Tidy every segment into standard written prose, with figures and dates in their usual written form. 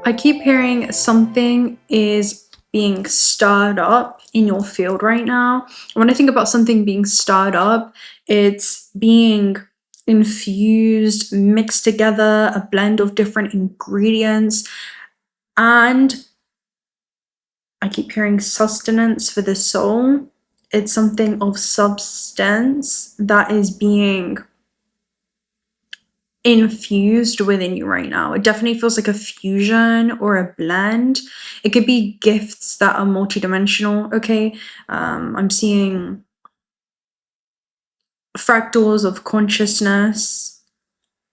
I keep hearing something is being stirred up in your field right now. When I think about something being stirred up, it's being infused, mixed together, a blend of different ingredients. And I keep hearing sustenance for the soul. It's something of substance that is being infused within you right now. It definitely feels like a fusion or a blend. It could be gifts that are multidimensional. Okay, I'm seeing fractals of consciousness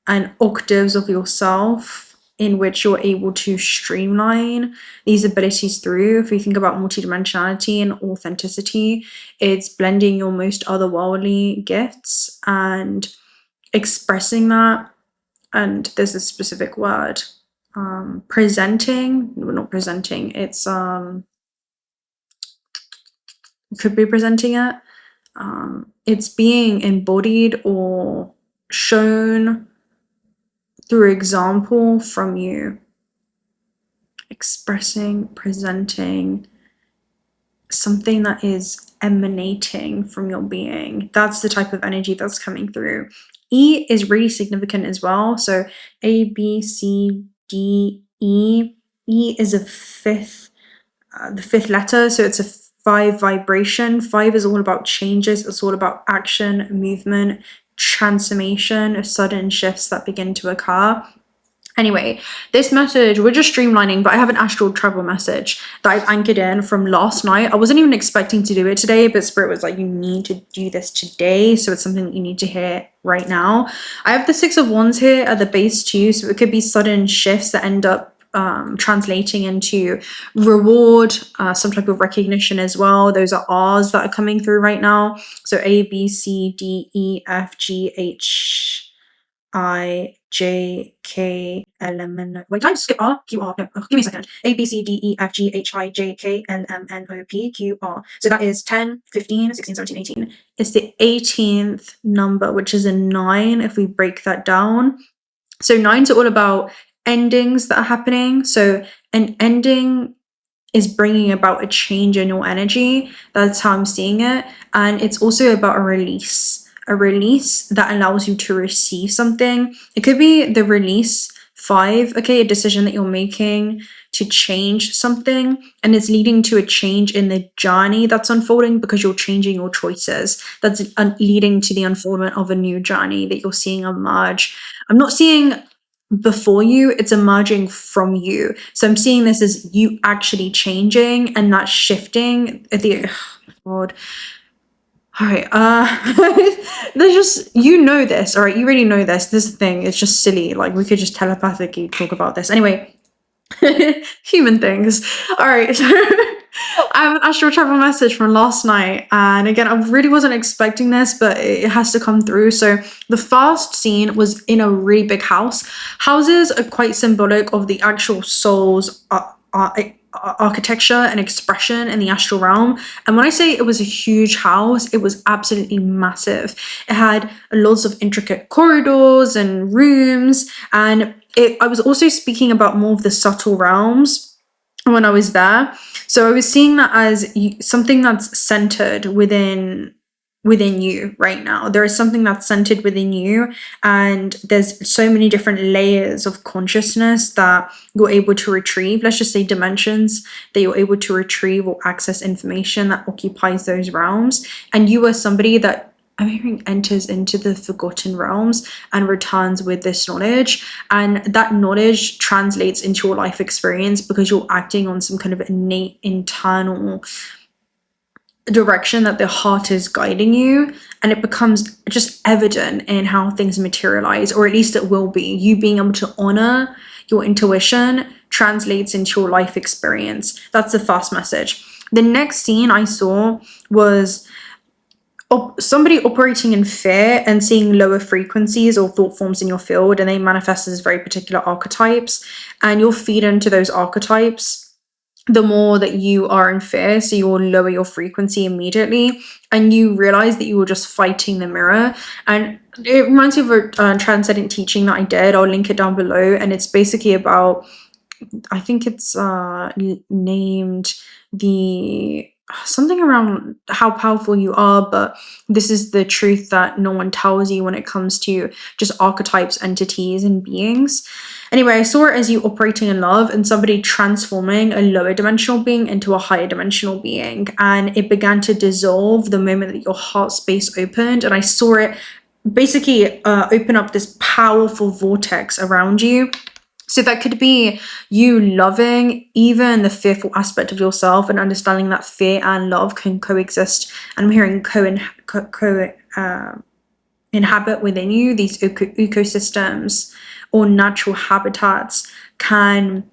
and octaves of yourself in which you're able to streamline these abilities through. If you think about multidimensionality and authenticity, it's blending your most otherworldly gifts and expressing that. And there's a specific word, presenting, well, not presenting, it's could be presenting it. It's being embodied or shown through example from you, expressing, presenting something that is emanating from your being. That's the type of energy that's coming through. E is really significant as well. So A, B, C, D, E. E is a fifth, the fifth letter. So it's a 5 vibration. 5 is all about changes. It's all about action, movement, transformation, sudden shifts that begin to occur. Anyway, this message, we're just streamlining, but I have an astral travel message that I've anchored in from last night. I wasn't even expecting to do it today, but Spirit was like, you need to do this today. So it's something that you need to hear right now. I have the 6 of Wands here at the base too. So it could be sudden shifts that end up translating into reward, some type of recognition as well. Those are R's that are coming through right now. So A, B, C, D, E, F, G, H, I, J, K, L, M, N, O. Wait, did I skip R? Q, R. No, give me a second. A, B, C, D, E, F, G, H, I, J, K, L, M, N, O, P, Q, R. So that is 10, 15, 16, 17, 18. It's the 18th number, which is a 9 if we break that down. So 9s are all about endings that are happening. So an ending is bringing about a change in your energy. That's how I'm seeing it. And it's also about a release that allows you to receive something. It could be the release 5, okay, a decision that you're making to change something, and it's leading to a change in the journey that's unfolding because you're changing your choices. That's leading to the unfoldment of a new journey that you're seeing emerge. I'm not seeing before you, it's emerging from you. So I'm seeing this as you actually changing and not shifting at the, oh my God. All right, there's just, you know this, all right, you already know this thing is just silly, like we could just telepathically talk about this. Anyway, human things. All right, so I have an astral travel message from last night, and again, I really wasn't expecting this, but it has to come through. So the first scene was in a really big house. Houses are quite symbolic of the actual soul's architecture and expression in the astral realm. And when I say it was a huge house, it was absolutely massive. It had lots of intricate corridors and rooms, and I was also speaking about more of the subtle realms when I was there. So I was seeing that as something that's centered within you right now. There is something that's centered within you, and there's so many different layers of consciousness that you're able to retrieve. Let's just say dimensions that you're able to retrieve or access information that occupies those realms. And you are somebody that, I'm hearing, enters into the forgotten realms and returns with this knowledge. And that knowledge translates into your life experience because you're acting on some kind of innate internal direction that the heart is guiding you, and it becomes just evident in how things materialize, or at least it will be. You being able to honor your intuition translates into your life experience. That's the first message. The next scene I saw was somebody operating in fear and seeing lower frequencies or thought forms in your field, and they manifest as very particular archetypes, and you'll feed into those archetypes the more that you are in fear. So you'll lower your frequency immediately, and you realize that you were just fighting the mirror. And it reminds me of a transcendent teaching that I did. I'll link it down below, and it's basically about I think it's named the something around how powerful you are, but this is the truth that no one tells you when it comes to just archetypes, entities, and beings. Anyway, I saw it as you operating in love and somebody transforming a lower dimensional being into a higher dimensional being, and it began to dissolve the moment that your heart space opened, and I saw it basically open up this powerful vortex around you. So that could be you loving even the fearful aspect of yourself and understanding that fear and love can coexist. And I'm hearing inhabit within you. These ecosystems or natural habitats can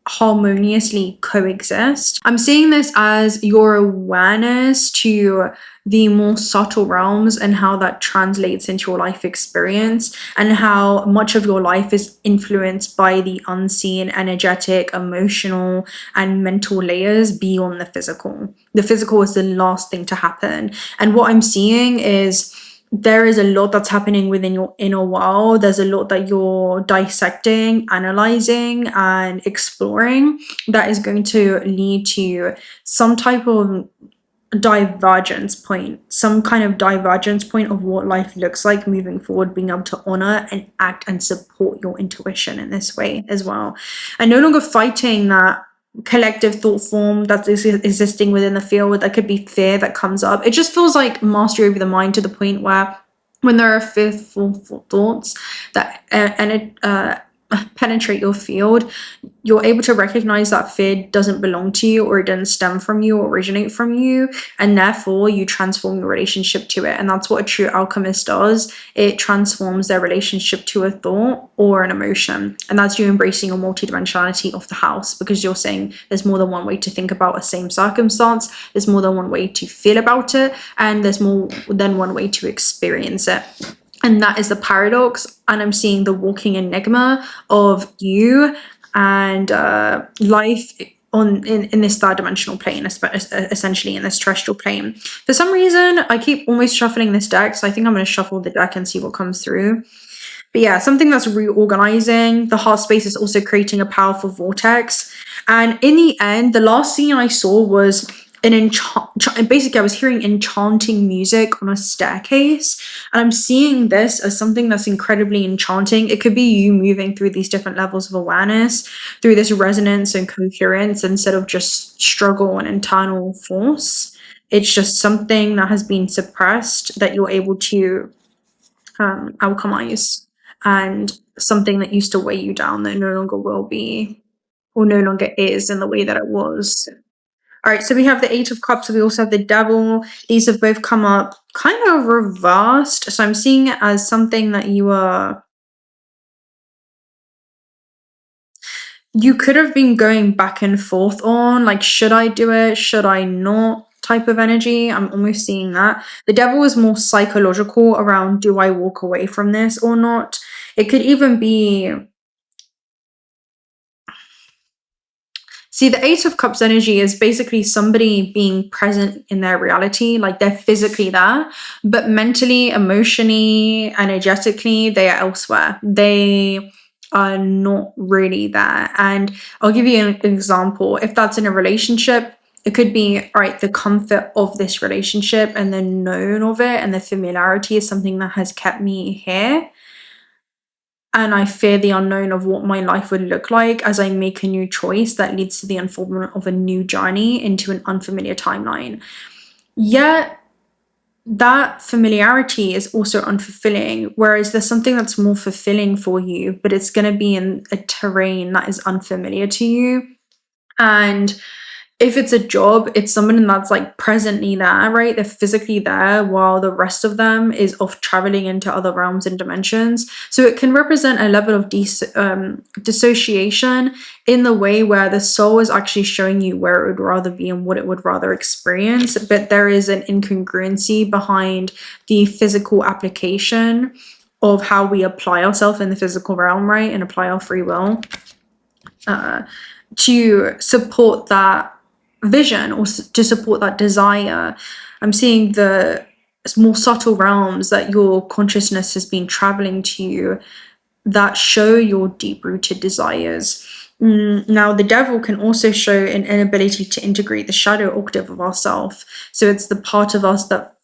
harmoniously coexist. I'm seeing this as your awareness to the more subtle realms and how that translates into your life experience, and how much of your life is influenced by the unseen, energetic, emotional, and mental layers beyond the physical. The physical is the last thing to happen. And what I'm seeing is there is a lot that's happening within your inner world. There's a lot that you're dissecting, analyzing, and exploring that is going to lead to some type of divergence point, some kind of divergence point of what life looks like moving forward, being able to honor and act and support your intuition in this way as well. And no longer fighting that collective thought form that's existing within the field. That could be fear that comes up. It just feels like mastery over the mind, to the point where when there are fearful thoughts that penetrate your field, you're able to recognize that fear doesn't belong to you, or it doesn't stem from you or originate from you, and therefore you transform your relationship to it. And that's what a true alchemist does. It transforms their relationship to a thought or an emotion, and that's you embracing your multidimensionality of the house, because you're saying there's more than one way to think about a same circumstance, there's more than one way to feel about it, and there's more than one way to experience it. And that is the paradox. And I'm seeing the walking enigma of you and life in this third dimensional plane, essentially in this terrestrial plane. For some reason, I keep almost shuffling this deck, so I think I'm going to shuffle the deck and see what comes through. But yeah, something that's reorganizing. The heart space is also creating a powerful vortex. And in the end, the last scene I saw was basically I was hearing enchanting music on a staircase, and I'm seeing this as something that's incredibly enchanting. It could be you moving through these different levels of awareness, through this resonance and coherence, instead of just struggle and internal force. It's just something that has been suppressed that you're able to alchemize, and something that used to weigh you down that no longer will be, or no longer is in the way that it was. All right, so we have the Eight of Cups, we also have the Devil. These have both come up kind of reversed. So I'm seeing it as something that you could have been going back and forth on, like, should I do it? Should I not? Type of energy. I'm almost seeing that. The Devil is more psychological around, do I walk away from this or not? It could even be... See, the Eight of Cups energy is basically somebody being present in their reality, like they're physically there, but mentally, emotionally, energetically, they are elsewhere. They are not really there. And I'll give you an example. If that's in a relationship, it could be, all right, the comfort of this relationship and the known of it and the familiarity is something that has kept me here. And I fear the unknown of what my life would look like as I make a new choice that leads to the unfoldment of a new journey into an unfamiliar timeline. Yet, that familiarity is also unfulfilling, whereas there's something that's more fulfilling for you, but it's going to be in a terrain that is unfamiliar to you. And if it's a job, it's someone that's like presently there, right? They're physically there while the rest of them is off traveling into other realms and dimensions. So it can represent a level of dissociation in the way where the soul is actually showing you where it would rather be and what it would rather experience. But there is an incongruency behind the physical application of how we apply ourselves in the physical realm, right? And apply our free will to support that vision or to support that desire. I'm seeing the more subtle realms that your consciousness has been traveling to that show your deep-rooted desires. Now, the devil can also show an inability to integrate the shadow octave of ourself. So it's the part of us that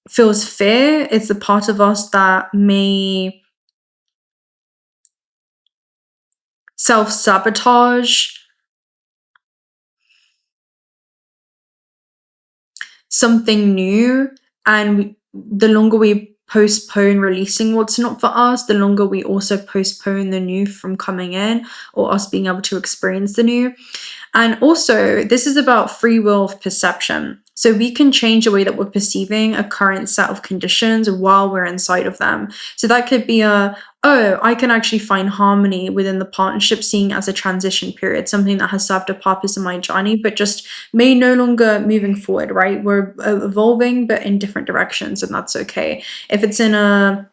feels fear. It's the part of us that may self-sabotage something new, and the longer we postpone releasing what's not for us, the longer we also postpone the new from coming in, or us being able to experience the new. And also, this is about free will of perception. So we can change the way that we're perceiving a current set of conditions while we're inside of them. So that could be oh, I can actually find harmony within the partnership, seeing as a transition period, something that has served a purpose in my journey, but just may no longer moving forward, right? We're evolving, but in different directions, and that's okay. If it's in a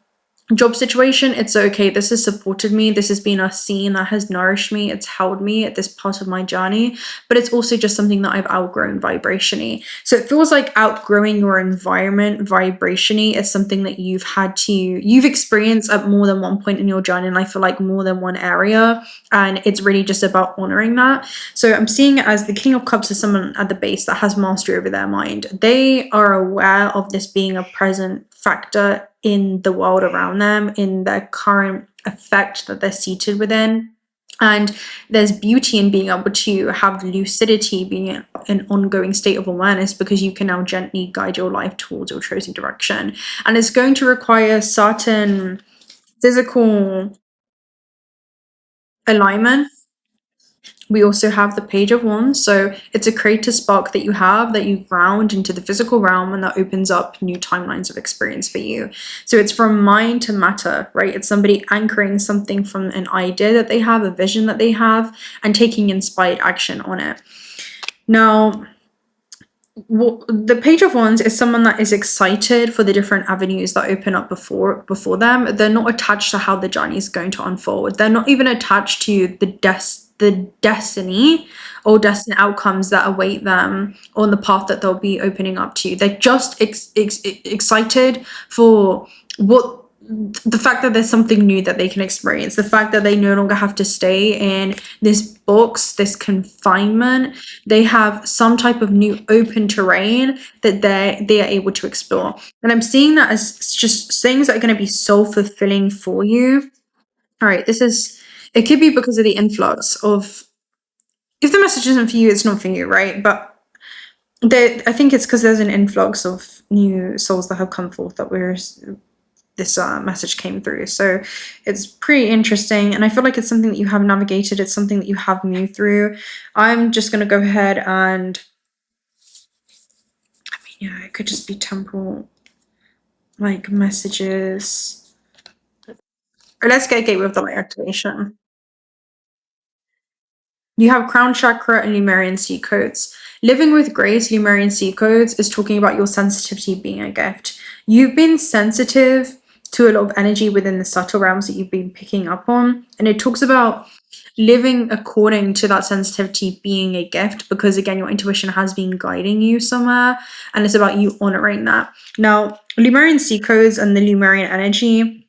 job situation, it's okay. This has supported me. This has been a scene that has nourished me. It's held me at this part of my journey, but it's also just something that I've outgrown vibrationally. So it feels like outgrowing your environment vibrationally is something that you've experienced at more than one point in your journey, and I feel like more than one area, and it's really just about honoring that. So I'm seeing it as the King of Cups is someone at the base that has mastery over their mind. They are aware of this being a present factor in the world around them, in their current effect that they're seated within. And there's beauty in being able to have lucidity, being an ongoing state of awareness, because you can now gently guide your life towards your chosen direction. And it's going to require certain physical alignment. We also have the Page of Wands. So it's a creative spark that you ground into the physical realm, and that opens up new timelines of experience for you. So it's from mind to matter, right? It's somebody anchoring something from an idea that they have, a vision that they have, and taking inspired action on it. Now, the Page of Wands is someone that is excited for the different avenues that open up before them. They're not attached to how the journey is going to unfold. They're not even attached to the destiny or destined outcomes that await them on the path that they'll be opening up to. They're just excited for the fact that there's something new that they can experience, the fact that they no longer have to stay in this box, this confinement. They have some type of new open terrain that they are able to explore. And I'm seeing that as just things that are going to be so fulfilling for you. All right, it could be because of the influx of, if the message isn't for you, it's not for you, right? But I think it's because there's an influx of new souls that have come forth that this message came through. So it's pretty interesting, and I feel like it's something that you have navigated. It's something that you have moved through. I'm just going to go ahead and, yeah, it could just be temporal, like, messages. Or let's get Gateway of the Light activation. You have Crown Chakra and Lemurian seed codes. Living with Grace, Lemurian seed codes, is talking about your sensitivity being a gift. You've been sensitive to a lot of energy within the subtle realms that you've been picking up on. And it talks about living according to that sensitivity being a gift, because again, your intuition has been guiding you somewhere, and it's about you honoring that. Now, Lemurian seed codes and the Lemurian energy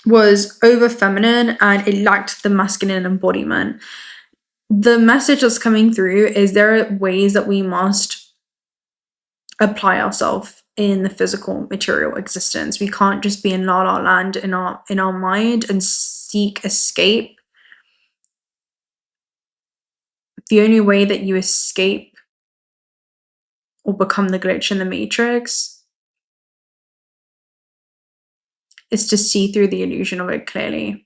was over feminine, and it lacked the masculine embodiment. The message that's coming through is there are ways that we must apply ourselves in the physical material existence. We can't just be in la la land in our mind and seek escape. The only way that you escape or become the glitch in the matrix is to see through the illusion of it clearly.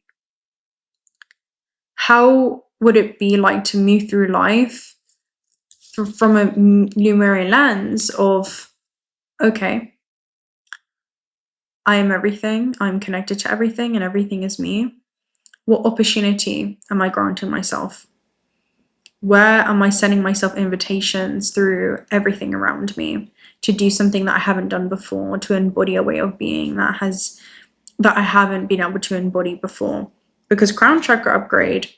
How would it be like to move through life from a Lemurian lens of, okay, I am everything, I'm connected to everything, and everything is me. What opportunity am I granting myself? Where am I sending myself invitations through everything around me to do something that I haven't done before, to embody a way of being that I haven't been able to embody before? Because Crown Chakra upgrade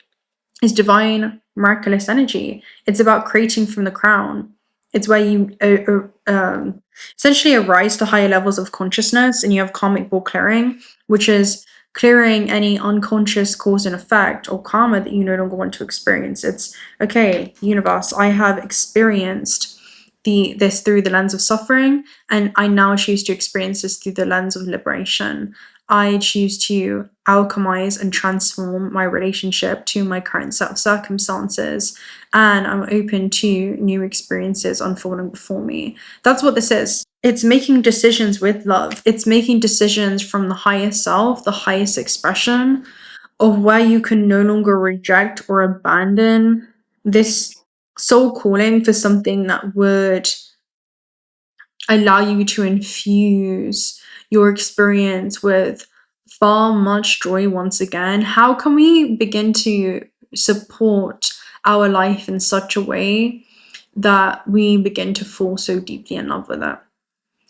is divine, miraculous energy. It's about creating from the crown. It's where you essentially arise to higher levels of consciousness, and you have karmic ball clearing, which is clearing any unconscious cause and effect or karma that you no longer want to experience. It's, okay, universe, I have experienced this through the lens of suffering, and I now choose to experience this through the lens of liberation. I choose to alchemize and transform my relationship to my current set of circumstances, and I'm open to new experiences unfolding before me. That's what this is. It's making decisions with love. It's making decisions from the highest self, the highest expression of where you can no longer reject or abandon this soul calling for something that would allow you to infuse your experience with far much joy once again. How can we begin to support our life in such a way that we begin to fall so deeply in love with it?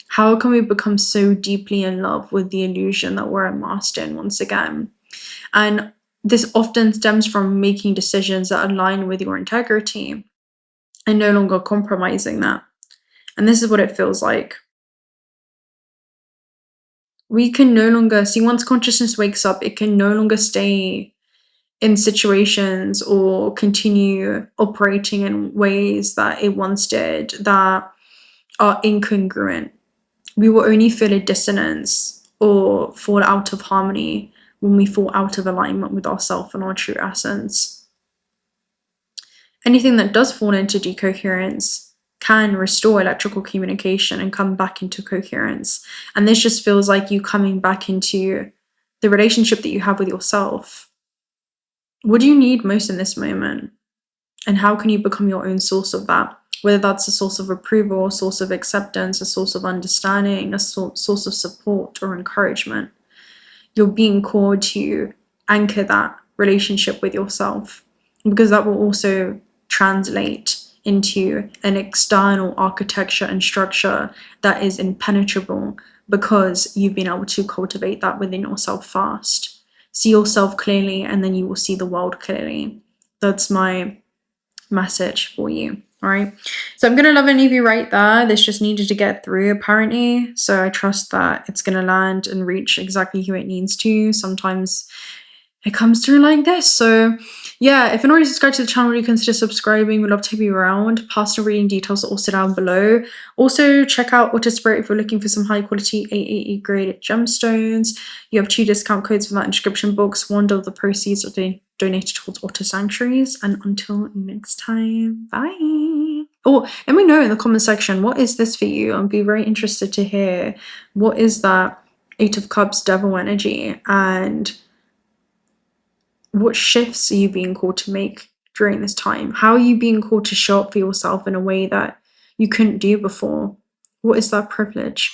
How can we become so deeply in love with the illusion that we're immersed in once again? And this often stems from making decisions that align with your integrity and no longer compromising that. And this is what it feels like. We can no longer see, once consciousness wakes up, it can no longer stay in situations or continue operating in ways that it once did that are incongruent. We will only feel a dissonance or fall out of harmony when we fall out of alignment with ourselves and our true essence. Anything that does fall into decoherence can restore electrical communication and come back into coherence. And this just feels like you coming back into the relationship that you have with yourself. What do you need most in this moment? And how can you become your own source of that? Whether that's a source of approval, a source of acceptance, a source of understanding, a source of support or encouragement. You're being called to anchor that relationship with yourself, because that will also translate into an external architecture and structure that is impenetrable, because you've been able to cultivate that within yourself first. See yourself clearly, and then you will see the world clearly. That's my message for you. All right, so I'm gonna love and leave you right there. This just needed to get through apparently, so I trust that it's gonna land and reach exactly who it needs to. Sometimes it comes through like this. So yeah, if you're not already subscribed to the channel, really consider subscribing. We'd love to have you around. Personal reading details are also down below. Also check out Autospirit if you're looking for some high quality AAE graded gemstones. You have 2 discount codes for that in description box. 1 of the proceeds are donated towards Auto Sanctuaries. And until next time, bye. Oh, let me know in the comment section, what is this for you? I'd be very interested to hear, what is that 8 of Cups devil energy, and what shifts are you being called to make during this time? How are you being called to show up for yourself in a way that you couldn't do before? What is that privilege?